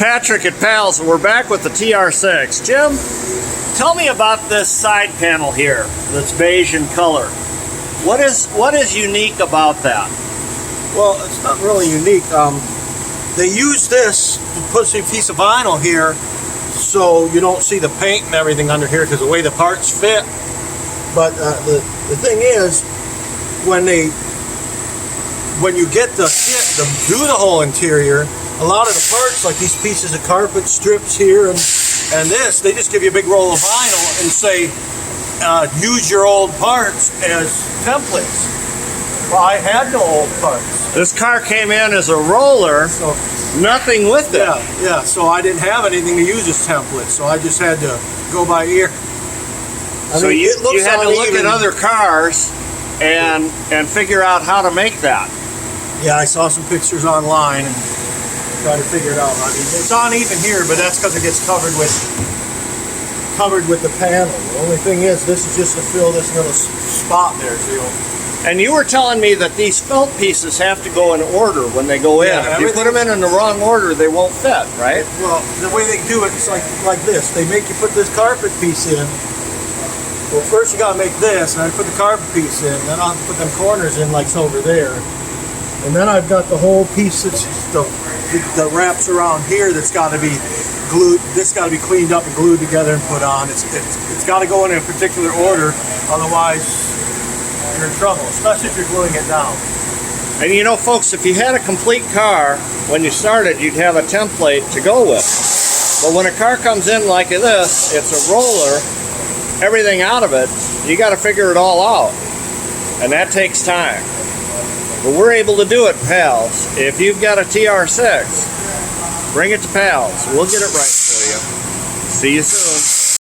Patrick at Pals, and we're back with the TR6. Jim, tell me about this side panel here that's beige in color. What is unique about that? Well, it's not really unique. They use this to put a piece of vinyl here so you don't see the paint and everything under here because the way the parts fit. But the thing is, when you get the kit to do the whole interior, a lot of the parts, like these pieces of carpet strips here and this, they just give you a big roll of vinyl and say, use your old parts as templates. Well, I had no old parts. This car came in as a roller, So, nothing with it. yeah, so I didn't have anything to use as templates, so I just had to go by ear. So you had to look at other cars and figure out how to make that. Yeah, I saw some pictures online and tried to figure it out. I mean, it's uneven here, but that's because it gets covered with the panel. The only thing is, this is just to fill this little spot there. So And you were telling me that these felt pieces have to go in order when they go in. Yeah, If you put them in the wrong order, they won't fit, right? Well, the way they do it is like this. They make you put this carpet piece in. Well, first you gotta make this, and I put the carpet piece in. Then I'll have to put them corners in like it's over there. And then I've got the whole piece that wraps around here that's got to be glued. This got to be cleaned up and glued together and put on. It's got to go in a particular order, otherwise you're in trouble, especially if you're gluing it down. And you know, folks, if you had a complete car when you started, you'd have a template to go with. But when a car comes in like this, it's a roller, everything out of it, you got to figure it all out. And that takes time. But we're able to do it, Pals. If you've got a TR6, bring it to Pals. We'll get it right for you. See you soon.